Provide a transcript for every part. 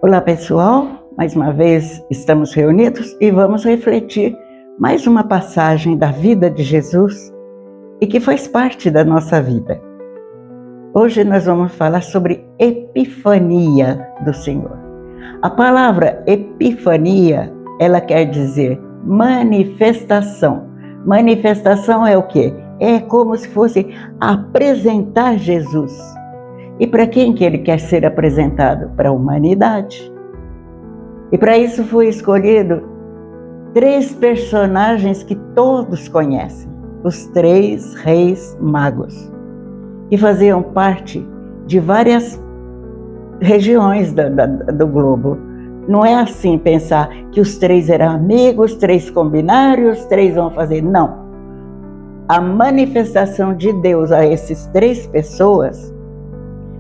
Olá pessoal, mais uma vez estamos reunidos e vamos refletir mais uma passagem da vida de Jesus e que faz parte da nossa vida. Hoje nós vamos falar sobre Epifania do Senhor. A palavra Epifania, ela quer dizer manifestação. Manifestação é o quê? É como se fosse apresentar Jesus. E para quem que ele quer ser apresentado? Para a humanidade. E para isso foi escolhido 3 personagens que todos conhecem, os 3 reis magos, que faziam parte de várias regiões do globo. Não é assim pensar que os 3 eram amigos, 3 combinaram, os 3 vão fazer. Não. A manifestação de Deus a esses 3 pessoas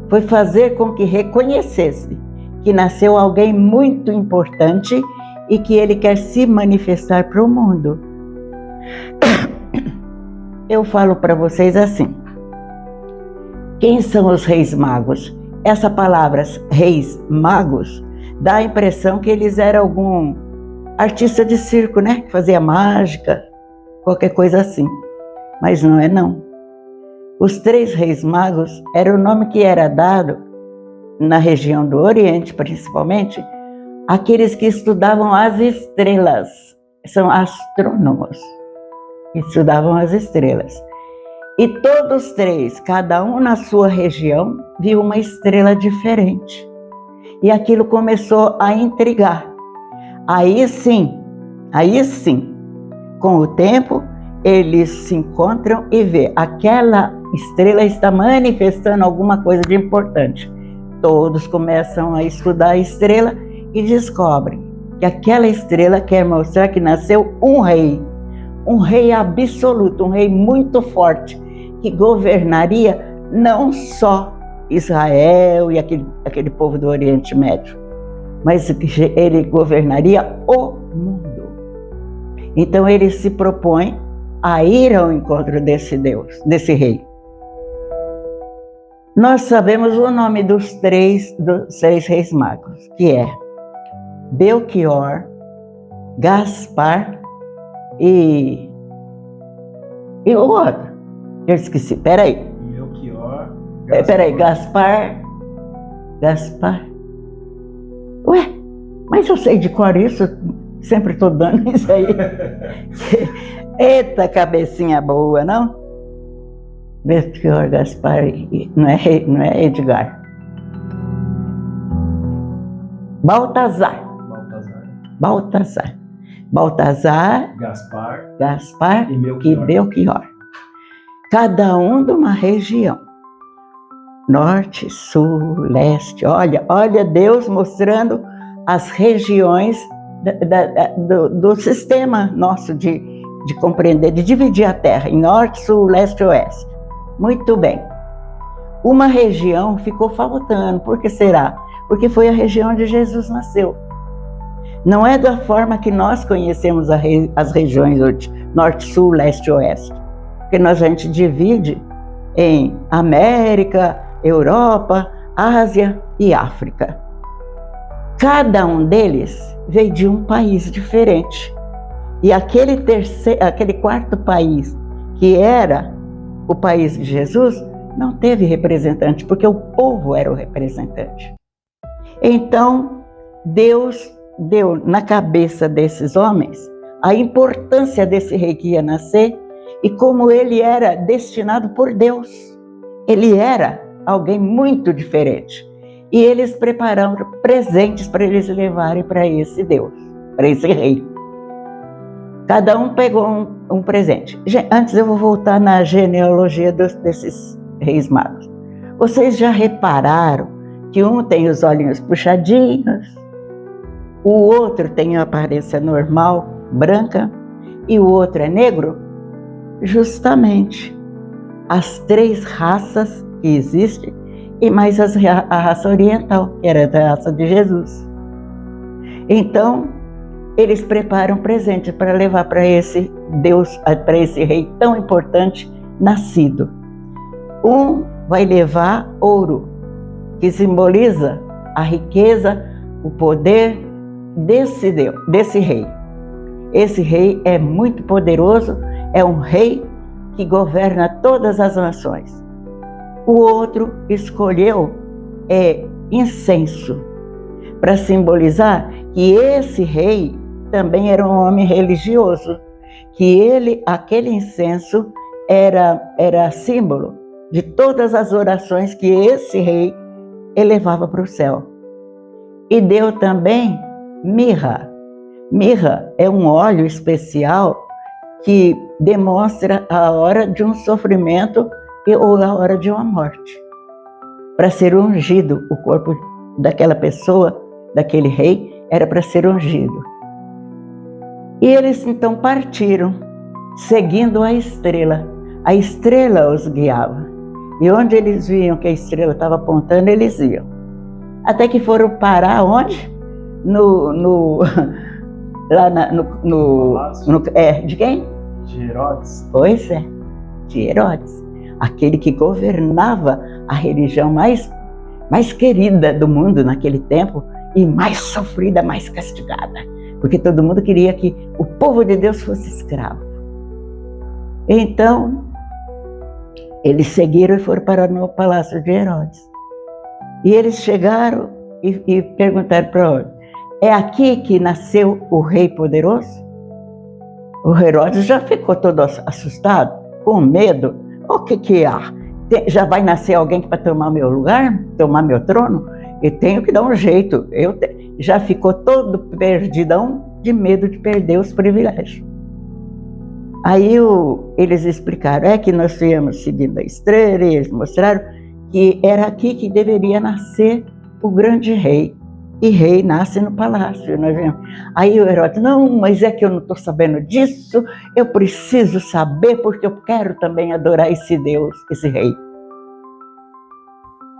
foi fazer com que reconhecesse que nasceu alguém muito importante e que ele quer se manifestar para o mundo. Eu falo para vocês assim: quem são os reis magos? Essa palavra reis magos dá a impressão que eles eram algum artista de circo, né? Que fazia mágica, qualquer coisa assim. Mas não é não. Os 3 reis magos era o nome que era dado na região do Oriente, principalmente, àqueles que estudavam as estrelas. São astrônomos que estudavam as estrelas. E todos 3, cada um na sua região, viu uma estrela diferente. E aquilo começou a intrigar. Aí sim, com o tempo, eles se encontram e vê aquela estrela está manifestando alguma coisa de importante. Todos começam a estudar a estrela e descobrem que aquela estrela quer mostrar que nasceu um rei absoluto, um rei muito forte, que governaria não só Israel e aquele povo do Oriente Médio, mas ele governaria o mundo. Então ele se propõe a ir ao encontro desse Deus, desse rei. Nós sabemos o nome dos 3 reis magos, que é Belchior, Gaspar e o outro. Eu esqueci, peraí. Belchior, Peraí, Gaspar. Ué, mas eu sei de cor isso, sempre estou dando isso aí. Eita, cabecinha boa, não? Belchior, Gaspar, não é Edgar. Baltazar, Gaspar e Belchior. Cada um de uma região. Norte, sul, leste. Olha Deus mostrando as regiões do sistema nosso de compreender, de dividir a terra em norte, sul, leste e oeste. Muito bem. Uma região ficou faltando. Por que será? Porque foi a região onde Jesus nasceu. Não é da forma que nós conhecemos as regiões hoje, norte, sul, leste e oeste. Porque a gente divide em América, Europa, Ásia e África. Cada um deles veio de um país diferente. E aquele 4º país, que era o país de Jesus, não teve representante, porque o povo era o representante. Então, Deus deu na cabeça desses homens a importância desse rei que ia nascer e como ele era destinado por Deus. Ele era alguém muito diferente. E eles prepararam presentes para eles levarem para esse Deus, para esse rei. Cada um pegou um presente. Antes eu vou voltar na genealogia desses reis magos. Vocês já repararam que um tem os olhinhos puxadinhos, o outro tem a aparência normal, branca, e o outro é negro? Justamente as 3 raças que existem, e mais a raça oriental, que era da raça de Jesus. Então, eles preparam presente para levar para esse Deus, para esse rei tão importante nascido. Um vai levar ouro, que simboliza a riqueza, o poder desse rei. Esse rei é muito poderoso, é um rei que governa todas as nações. O outro escolheu incenso, para simbolizar que esse rei também era um homem religioso, que aquele incenso era símbolo de todas as orações que esse rei elevava para o céu. E deu também mirra. Mirra é um óleo especial que demonstra a hora de um sofrimento ou a hora de uma morte. Para ser ungido, o corpo daquela pessoa, daquele rei, era para ser ungido. E eles então partiram, seguindo a estrela. A estrela os guiava. E onde eles viam que a estrela estava apontando, eles iam. Até que foram parar onde? De quem? De Herodes. Pois é, de Herodes. Aquele que governava a religião mais querida do mundo naquele tempo e mais sofrida, mais castigada. Porque todo mundo queria que o povo de Deus fosse escravo. Então, eles seguiram e foram parar no palácio de Herodes. E eles chegaram e perguntaram para Herodes: é aqui que nasceu o rei poderoso? O Herodes já ficou todo assustado, com medo. O que há? Já vai nascer alguém para tomar meu lugar, tomar meu trono? Eu tenho que dar um jeito. Já ficou todo perdidão de medo de perder os privilégios. Aí eles explicaram, é que nós viemos seguindo a estrela, e eles mostraram que era aqui que deveria nascer o grande rei. E rei nasce no palácio. Nós vemos. Aí o Herodes, não, mas é que eu não estou sabendo disso, eu preciso saber porque eu quero também adorar esse Deus, esse rei.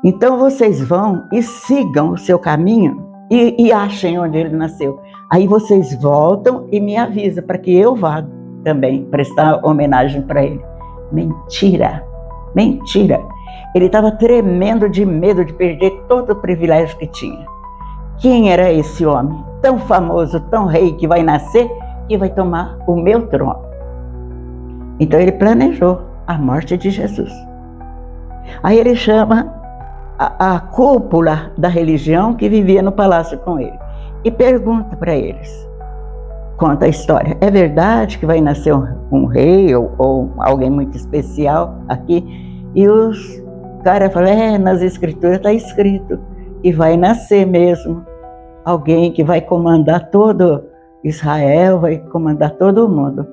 Então vocês vão e sigam o seu caminho e achem onde ele nasceu. Aí vocês voltam e me avisam para que eu vá também prestar homenagem para ele. Mentira, mentira. Ele estava tremendo de medo de perder todo o privilégio que tinha. Quem era esse homem tão famoso, tão rei, que vai nascer e vai tomar o meu trono? Então ele planejou a morte de Jesus. Aí ele chama a cúpula da religião que vivia no palácio com ele e pergunta para eles, conta a história, é verdade que vai nascer um rei ou alguém muito especial aqui? E os caras falam, nas escrituras está escrito que vai nascer mesmo alguém que vai comandar todo Israel, vai comandar todo mundo.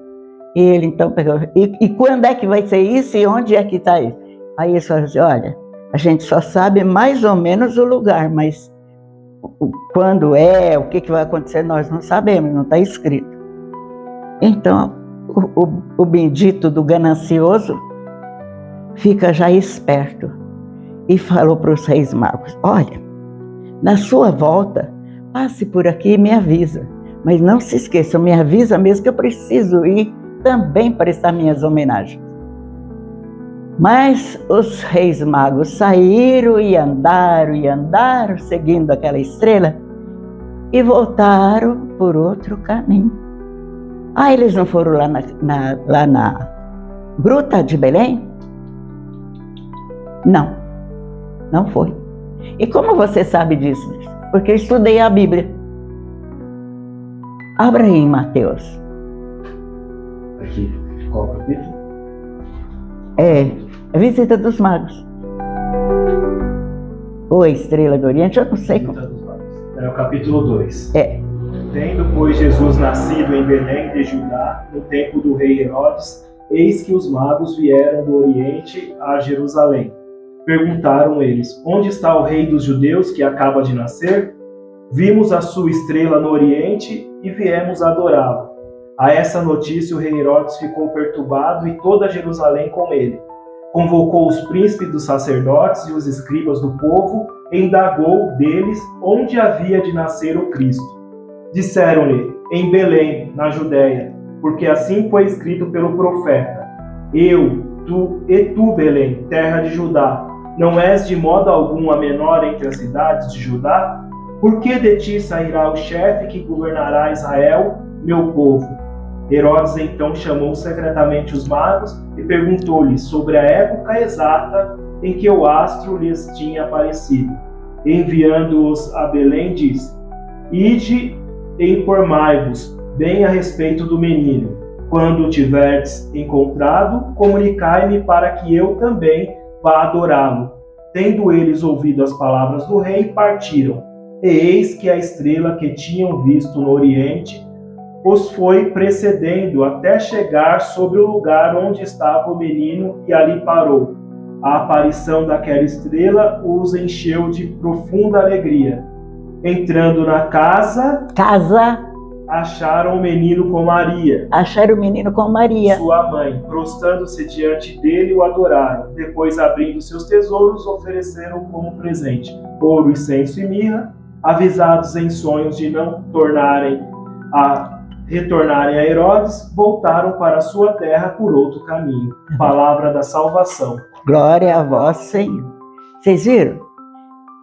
E ele então pegou, e quando é que vai ser isso e onde é que está isso? Aí eles falaram assim, olha, a gente só sabe mais ou menos o lugar, mas quando o que vai acontecer, nós não sabemos, não está escrito. Então, o bendito do ganancioso fica já esperto e falou para os reis magos, olha, na sua volta, passe por aqui e me avisa, mas não se esqueça, me avisa mesmo que eu preciso ir também prestar minhas homenagens. Mas os reis magos saíram e andaram, seguindo aquela estrela, e voltaram por outro caminho. Ah, eles não foram lá na Gruta de Belém? Não foi. E como você sabe disso? Porque eu estudei a Bíblia. Abra aí em Mateus. Aqui, qual capítulo? A visita dos magos. Ou a estrela do Oriente, eu não sei como. É o capítulo 2. Tendo, pois, Jesus nascido em Belém de Judá, no tempo do rei Herodes, eis que os magos vieram do Oriente a Jerusalém. Perguntaram eles, onde está o rei dos judeus que acaba de nascer? Vimos a sua estrela no Oriente e viemos adorá-lo. A essa notícia o rei Herodes ficou perturbado e toda Jerusalém com ele. Convocou os príncipes dos sacerdotes e os escribas do povo e indagou deles onde havia de nascer o Cristo. Disseram-lhe, em Belém, na Judéia, porque assim foi escrito pelo profeta. Tu, Belém, terra de Judá, não és de modo algum a menor entre as cidades de Judá? Por que de ti sairá o chefe que governará Israel, meu povo? Herodes então chamou secretamente os magos e perguntou-lhes sobre a época exata em que o astro lhes tinha aparecido. Enviando-os a Belém, disse: Ide e informai-vos bem a respeito do menino. Quando o tiverdes encontrado, comunicai-me para que eu também vá adorá-lo. Tendo eles ouvido as palavras do rei, partiram. E eis que a estrela que tinham visto no oriente os foi precedendo até chegar sobre o lugar onde estava o menino, e ali parou. A aparição daquela estrela os encheu de profunda alegria. Entrando na casa, acharam o menino com Maria, sua mãe. Prostrando-se diante dele, o adoraram. Depois, abrindo seus tesouros, ofereceram como presente ouro, incenso e mirra. Avisados em sonhos de não retornarem a Herodes, voltaram para sua terra por outro caminho. Palavra da salvação. Glória a vós, Senhor. Vocês viram?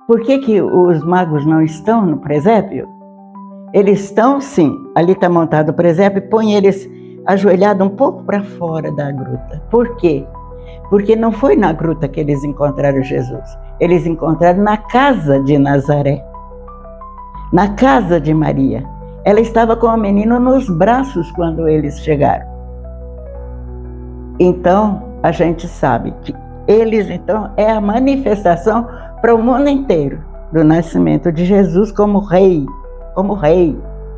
Por que os magos não estão no presépio? Eles estão, sim. Ali está montado o presépio, põe eles ajoelhados um pouco para fora da gruta. Por quê? Porque não foi na gruta que eles encontraram Jesus. Eles encontraram na casa de Nazaré, na casa de Maria. Ela estava com o menino nos braços quando eles chegaram. Então, a gente sabe que eles, então, é a manifestação para o mundo inteiro do nascimento de Jesus como rei,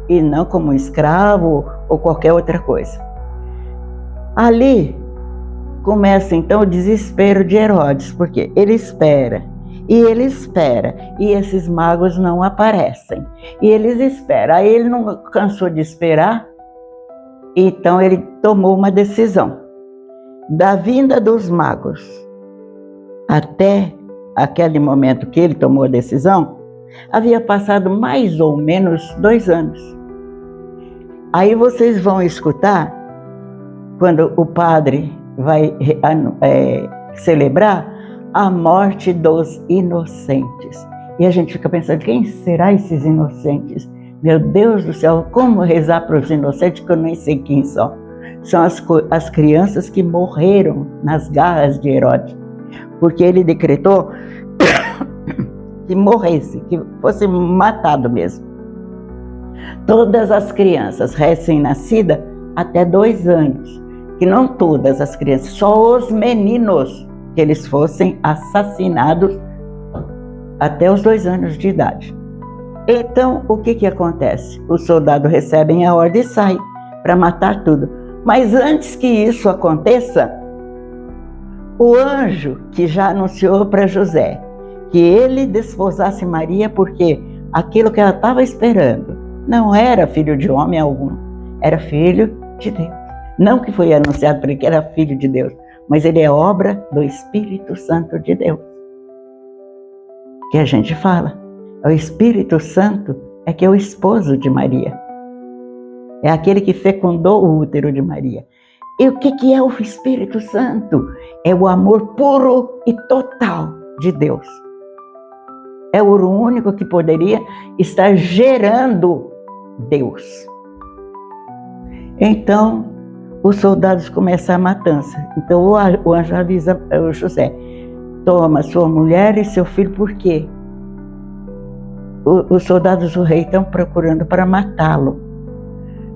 e não como escravo ou qualquer outra coisa. Ali começa, então, o desespero de Herodes, porque ele espera, e esses magos não aparecem. E eles esperam. Aí ele não cansou de esperar, então ele tomou uma decisão. Da vinda dos magos até aquele momento que ele tomou a decisão, havia passado mais ou menos 2 anos. Aí vocês vão escutar, quando o padre vai celebrar a morte dos inocentes. E a gente fica pensando, quem será esses inocentes? Meu Deus do céu, como rezar para os inocentes que eu nem sei quem são? São as crianças que morreram nas garras de Herodes, porque ele decretou que morresse, que fosse matado mesmo. Todas as crianças recém-nascidas até 2 anos, que não todas as crianças, só os meninos, que eles fossem assassinados até os 2 anos de idade. Então, o que acontece? Os soldados recebem a ordem e saem para matar tudo. Mas antes que isso aconteça, o anjo que já anunciou para José que ele desposasse Maria, porque aquilo que ela estava esperando não era filho de homem algum, era filho de Deus. Não que foi anunciado para ele que era filho de Deus, mas ele é obra do Espírito Santo de Deus. Que a gente fala, o Espírito Santo é que é o esposo de Maria. É aquele que fecundou o útero de Maria. E o que é o Espírito Santo? É o amor puro e total de Deus. É o único que poderia estar gerando Deus. Então, os soldados começam a matança. Então o anjo avisa o José: toma sua mulher e seu filho, por quê? Os soldados do rei estão procurando para matá-lo.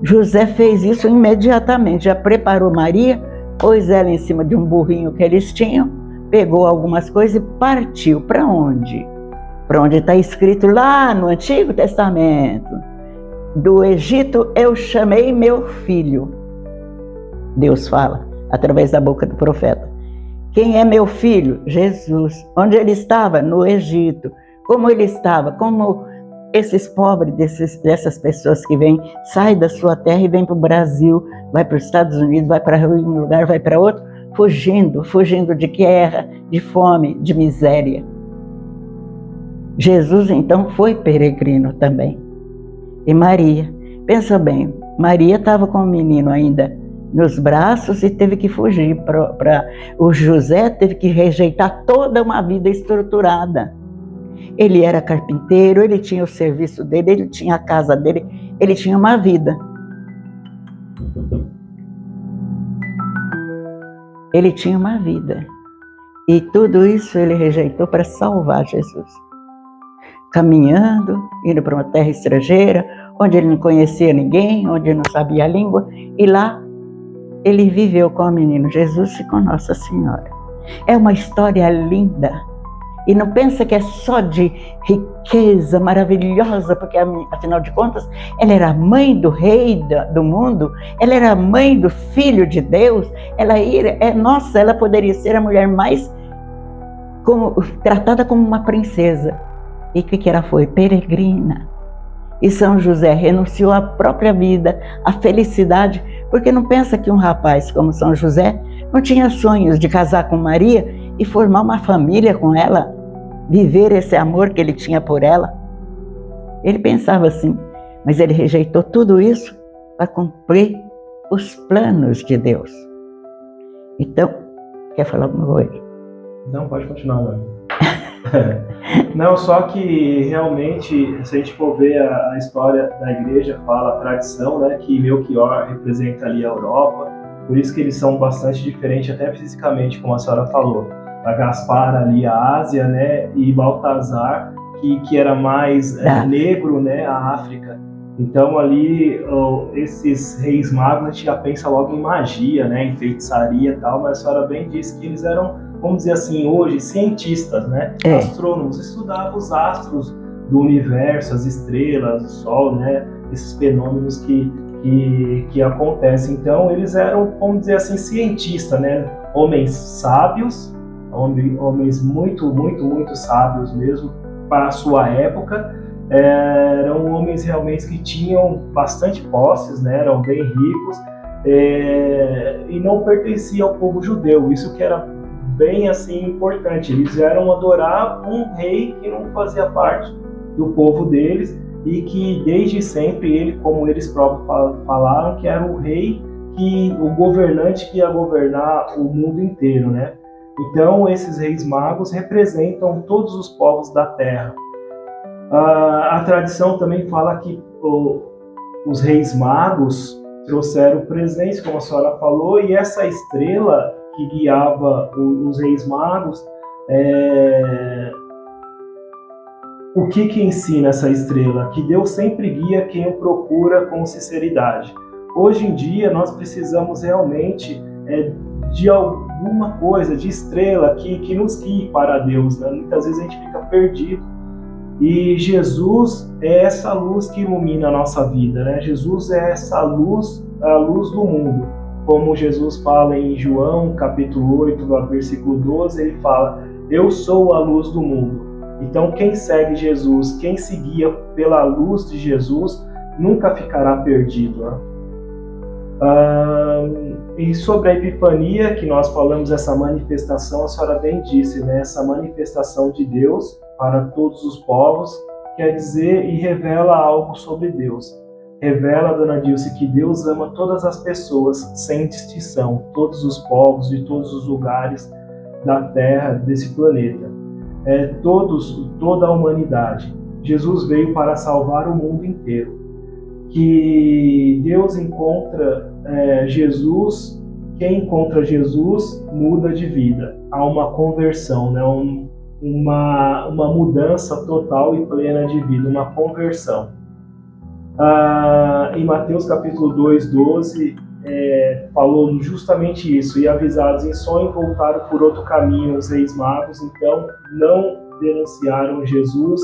José fez isso imediatamente, já preparou Maria, pôs ela em cima de um burrinho que eles tinham, pegou algumas coisas e partiu. Para onde? Para onde está escrito lá no Antigo Testamento: do Egito eu chamei meu filho. Deus fala através da boca do profeta. Quem é meu filho? Jesus. Onde ele estava? No Egito. Como ele estava? Como esses pobres, dessas pessoas que vêm, saem da sua terra e vêm para o Brasil, vai para os Estados Unidos, vai para um lugar, vai para outro, fugindo de guerra, de fome, de miséria. Jesus, então, foi peregrino também. E Maria, pensa bem, Maria estava com o menino ainda nos braços e teve que fugir. O José teve que rejeitar toda uma vida estruturada. Ele era carpinteiro, ele tinha o serviço dele, ele tinha a casa dele, ele tinha uma vida. Ele tinha uma vida. E tudo isso ele rejeitou para salvar Jesus. Caminhando, indo para uma terra estrangeira, onde ele não conhecia ninguém, onde não sabia a língua, e lá ele viveu com o menino Jesus e com Nossa Senhora. É uma história linda. E não pensa que é só de riqueza maravilhosa, porque afinal de contas, ela era a mãe do rei do mundo, ela era a mãe do Filho de Deus, ela poderia ser a mulher mais tratada como uma princesa. E o que ela foi? Peregrina. E São José renunciou à própria vida, à felicidade, porque não pensa que um rapaz como São José não tinha sonhos de casar com Maria e formar uma família com ela, viver esse amor que ele tinha por ela. Ele pensava assim, mas ele rejeitou tudo isso para cumprir os planos de Deus. Então, quer falar alguma coisa? Não, pode continuar, mãe. Não, só que realmente, se a gente for ver a história da igreja, fala a tradição, né, que Melchior representa ali a Europa, por isso que eles são bastante diferentes, até fisicamente, como a senhora falou. A Gaspar ali a Ásia, né, e Baltazar, que era mais negro, né, a África. Então ali, esses reis magos, a gente já pensa logo em magia, né, em feitiçaria e tal, mas a senhora bem disse que eles eram, vamos dizer assim, hoje, cientistas, né? Astrônomos, estudavam os astros do universo, as estrelas, o sol, né? Esses fenômenos que acontecem. Então, eles eram, vamos dizer assim, cientistas, né? Homens sábios, homens muito, muito, muito sábios mesmo para a sua época. Eram homens realmente que tinham bastante posses, né? Eram bem ricos e não pertenciam ao povo judeu. Isso que era bem assim importante. Eles vieram adorar um rei que não fazia parte do povo deles e que desde sempre ele, como eles próprios falaram, que era o rei, o governante que ia governar o mundo inteiro, né? Então esses reis magos representam todos os povos da terra. A tradição também fala que os reis magos trouxeram presentes, como a senhora falou, e essa estrela que guiava os reis magos, o que ensina essa estrela? Que Deus sempre guia quem o procura com sinceridade. Hoje em dia nós precisamos realmente de alguma coisa, de estrela que nos guie para Deus, né? Muitas vezes a gente fica perdido. E Jesus é essa luz que ilumina a nossa vida, né? Jesus é essa luz, a luz do mundo. Como Jesus fala em João, capítulo 8, versículo 12, ele fala, eu sou a luz do mundo. Então quem segue Jesus, quem se guia pela luz de Jesus, nunca ficará perdido, né? E sobre a Epifania, que nós falamos, essa manifestação, a senhora bem disse, né? Essa manifestação de Deus para todos os povos, quer dizer, e revela algo sobre Deus. Revela, dona Dilce, que Deus ama todas as pessoas, sem distinção, todos os povos de todos os lugares da Terra, desse planeta. Toda a humanidade. Jesus veio para salvar o mundo inteiro. Que Deus encontra Jesus, quem encontra Jesus muda de vida. Há uma conversão, né? Uma mudança total e plena de vida, uma conversão. Em Mateus capítulo 2, 12, falou justamente isso, e avisados em sonho voltaram por outro caminho os reis magos, então não denunciaram Jesus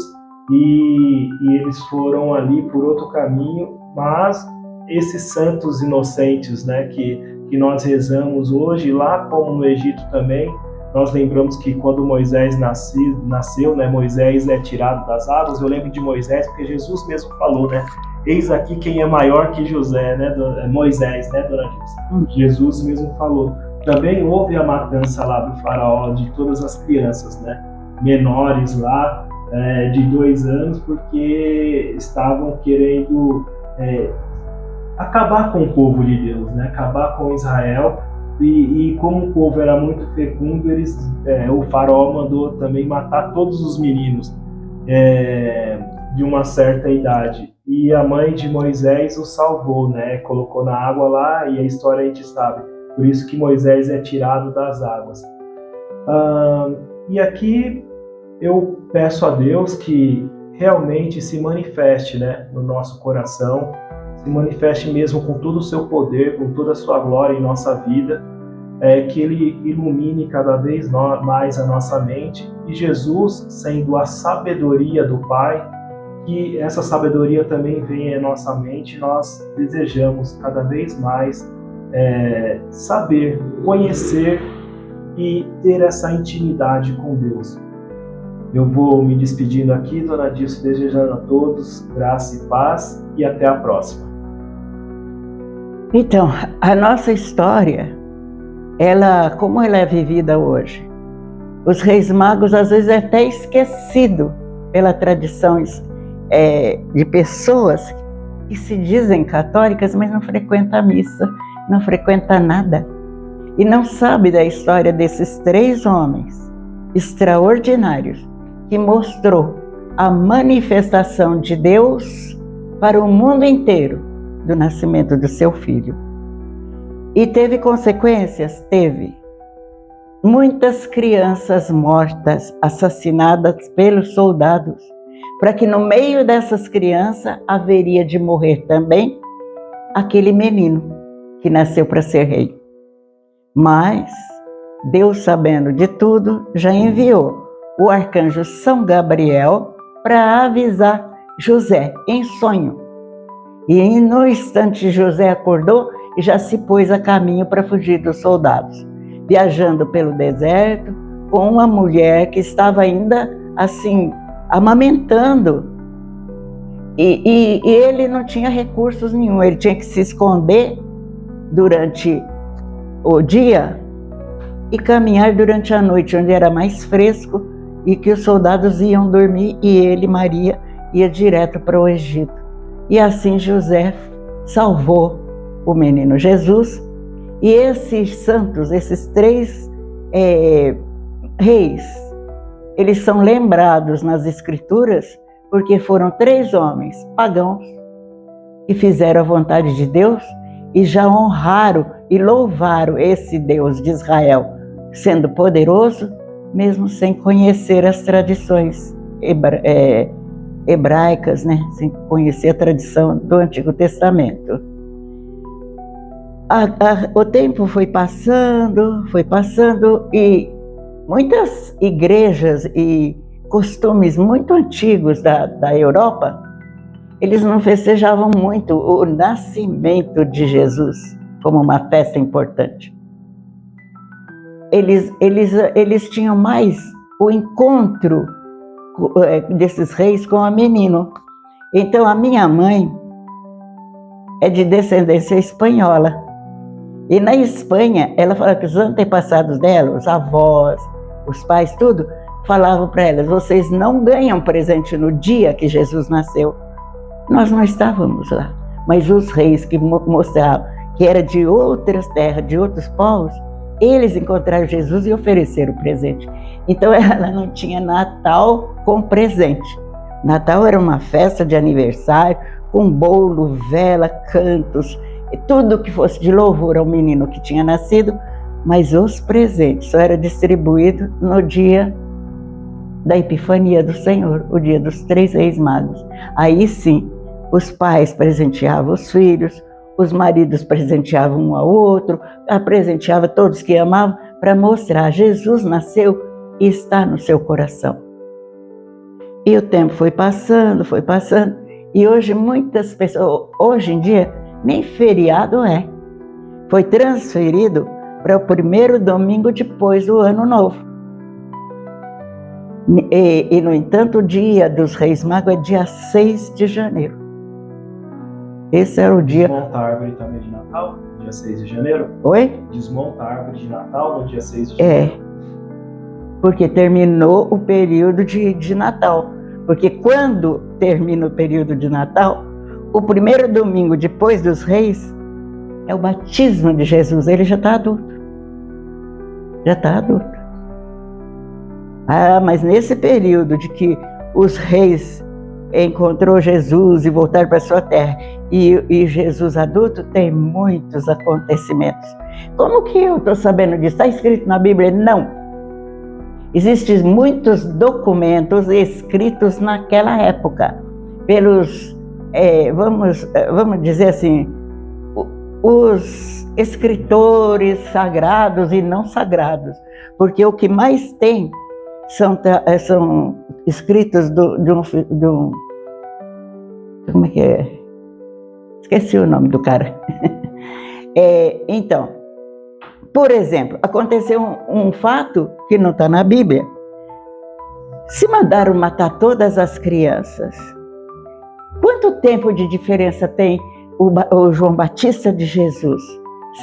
e eles foram ali por outro caminho, mas esses santos inocentes, né, que nós rezamos hoje, lá como no Egito também, nós lembramos que quando Moisés nasceu, né, Moisés é tirado das águas. Eu lembro de Moisés porque Jesus mesmo falou, né? Eis aqui quem é maior que José, né? Moisés, né, dona Dilce? Jesus mesmo falou. Também houve a matança lá do faraó de todas as crianças, né? Menores lá, de 2 anos, porque estavam querendo acabar com o povo de Deus, né? Acabar com Israel. E como o povo era muito fecundo, o faraó mandou também matar todos os meninos. de uma certa idade. E a mãe de Moisés o salvou, né? Colocou na água lá, e a história a gente sabe. Por isso que Moisés é tirado das águas. E aqui eu peço a Deus que realmente se manifeste, né, no nosso coração, se manifeste mesmo com todo o seu poder, com toda a sua glória em nossa vida, que Ele ilumine cada vez mais a nossa mente, e Jesus, sendo a sabedoria do Pai, que essa sabedoria também venha em nossa mente. Nós desejamos cada vez mais saber, conhecer e ter essa intimidade com Deus. Eu vou me despedindo aqui, Dona Dilce, desejando a todos graça e paz, e até a próxima. Então, a nossa história, como ela é vivida hoje, os Reis Magos às vezes é até esquecido pela tradição de pessoas que se dizem católicas, mas não frequentam a missa, não frequentam nada, e não sabe da história desses 3 homens extraordinários que mostrou a manifestação de Deus para o mundo inteiro do nascimento do seu filho. E teve consequências? Teve. Muitas crianças mortas, assassinadas pelos soldados, para que no meio dessas crianças haveria de morrer também aquele menino que nasceu para ser rei. Mas Deus, sabendo de tudo, já enviou o arcanjo São Gabriel para avisar José em sonho. E no instante José acordou e já se pôs a caminho para fugir dos soldados, viajando pelo deserto com uma mulher que estava ainda assim amamentando. E ele não tinha recursos nenhum, ele tinha que se esconder durante o dia e caminhar durante a noite, onde era mais fresco e que os soldados iam dormir, e ele, Maria, ia direto para o Egito. E assim José salvou o menino Jesus. E esses santos, esses 3 reis, eles são lembrados nas Escrituras porque foram 3 homens pagãos que fizeram a vontade de Deus e já honraram e louvaram esse Deus de Israel, sendo poderoso, mesmo sem conhecer as tradições hebraicas, né? Sem conhecer a tradição do Antigo Testamento. O tempo foi passando, e muitas igrejas e costumes muito antigos da Europa, eles não festejavam muito o nascimento de Jesus como uma festa importante. Eles tinham mais o encontro desses reis com o menino. Então a minha mãe é de descendência espanhola. E na Espanha, ela fala que os antepassados dela, os avós, os pais, tudo, falavam para elas: vocês não ganham presente no dia que Jesus nasceu. Nós não estávamos lá, mas os reis que mostravam que era de outras terras, de outros povos, eles encontraram Jesus e ofereceram o presente. Então ela não tinha Natal com presente. Natal era uma festa de aniversário, com bolo, vela, cantos, tudo que fosse de louvor ao menino que tinha nascido, mas os presentes só eram distribuídos no dia da Epifania do Senhor, o dia dos 3 Reis Magos. Aí sim, os pais presenteavam os filhos, os maridos presenteavam um ao outro, presenteavam todos que amavam, para mostrar: Jesus nasceu e está no seu coração. E o tempo foi passando, e hoje muitas pessoas, hoje em dia, nem feriado é. Foi transferido para o 1º domingo depois do Ano Novo. E, no entanto, o dia dos Reis Magos é dia 6 de janeiro. Esse era o dia... Desmontar a árvore também de Natal, dia 6 de janeiro? Oi? Desmontar a árvore de Natal no dia 6 de janeiro? Porque terminou o período de Natal. Porque quando termina o período de Natal, o 1º domingo depois dos Reis é o batismo de Jesus. Ele já está adulto. Mas nesse período de que os reis encontrou Jesus e voltaram para sua terra, e Jesus adulto, tem muitos acontecimentos. Como que eu estou sabendo disso? Está escrito na Bíblia? Não. Existem muitos documentos escritos naquela época, pelos, vamos dizer assim, os escritores sagrados e não sagrados, porque o que mais tem são escritos de um como é que é? Esqueci o nome do cara. Então, por exemplo, aconteceu um fato que não está na Bíblia. Se mandaram matar todas as crianças, quanto tempo de diferença tem o João Batista de Jesus?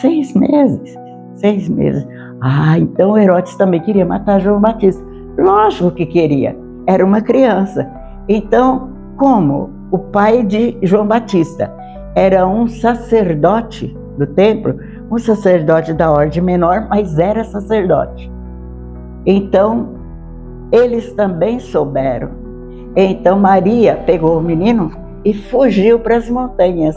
6 meses. 6 meses. Ah, então Herodes também queria matar João Batista. Lógico que queria. Era uma criança. Então, como o pai de João Batista era um sacerdote do templo, um sacerdote da ordem menor, mas era sacerdote. Então, eles também souberam. Então, Maria pegou o menino e fugiu para as montanhas.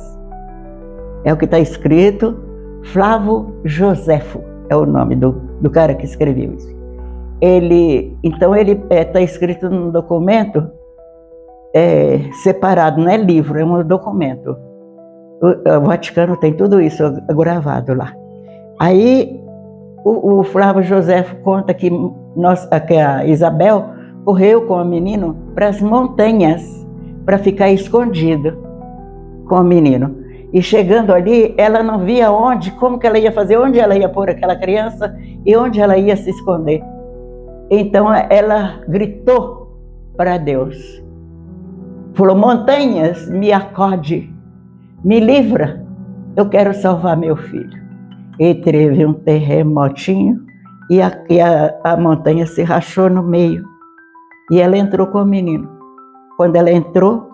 É o que está escrito, Flávio Joséfo é o nome do cara que escreveu isso. Então, ele está escrito num documento separado, não é livro, é um documento. O Vaticano tem tudo isso gravado lá. Aí o Flávio Joséfo conta que a Isabel correu com o menino para as montanhas para ficar escondido com o menino. E chegando ali, ela não via como que ela ia fazer, onde ela ia pôr aquela criança e onde ela ia se esconder. Então ela gritou para Deus. Falou: montanhas, me acode. Me livra, eu quero salvar meu filho. E teve um terremotinho e a montanha se rachou no meio. E ela entrou com o menino. Quando ela entrou,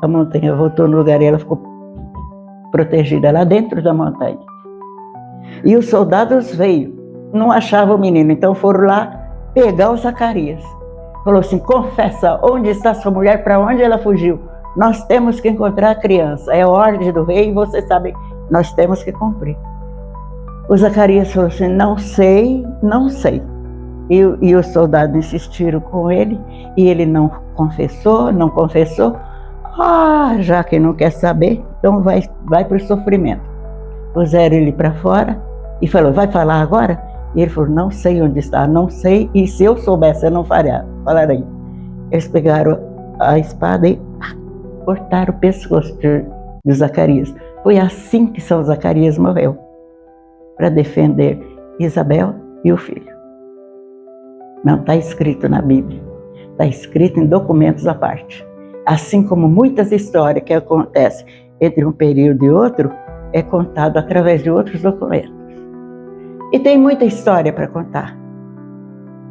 a montanha voltou no lugar e ela ficou protegida lá dentro da montanha. E os soldados veio, não achavam o menino, então foram lá pegar o Zacarias. Falou assim: confessa, onde está sua mulher, para onde ela fugiu? Nós temos que encontrar a criança, é a ordem do rei, e você sabe, nós temos que cumprir. O Zacarias falou assim: não sei, não sei. E os soldados insistiram com ele, e ele não confessou. Já que não quer saber, então vai para o sofrimento. Puseram ele para fora e falou: vai falar agora? E ele falou: não sei onde está, não sei, e se eu soubesse eu não falaria. Eles pegaram a espada e cortaram o pescoço de Zacarias. Foi assim que São Zacarias morreu, para defender Isabel e o filho. Não está escrito na Bíblia, está escrito em documentos à parte. Assim como muitas histórias que acontecem entre um período e outro, é contado através de outros documentos. E tem muita história para contar.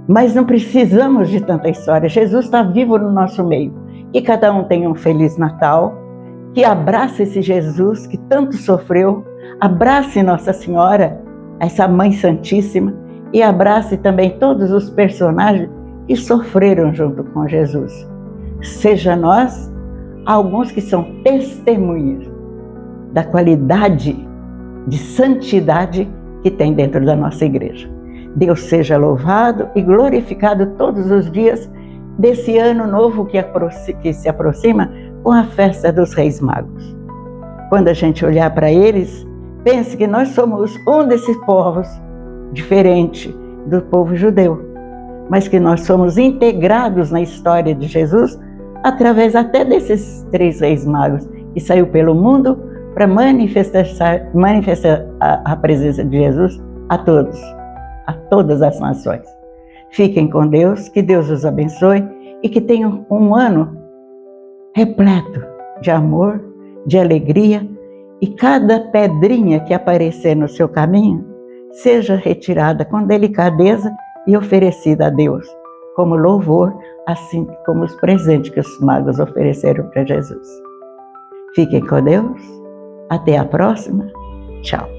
Mas não precisamos de tanta história. Jesus está vivo no nosso meio. Que cada um tenha um Feliz Natal, que abrace esse Jesus que tanto sofreu, abrace Nossa Senhora, essa Mãe Santíssima, e abrace também todos os personagens que sofreram junto com Jesus. Seja nós alguns que são testemunhas da qualidade de santidade que tem dentro da nossa igreja. Deus seja louvado e glorificado todos os dias desse ano novo que se aproxima com a festa dos Reis Magos. Quando a gente olhar para eles, pense que nós somos um desses povos diferente do povo judeu, mas que nós somos integrados na história de Jesus através até desses 3 Reis Magos que saiu pelo mundo para manifestar a presença de Jesus a todas as nações. Fiquem com Deus, que Deus os abençoe e que tenham um ano repleto de amor, de alegria, e cada pedrinha que aparecer no seu caminho seja retirada com delicadeza e oferecida a Deus como louvor, assim como os presentes que os magos ofereceram para Jesus. Fiquem com Deus, até a próxima, tchau.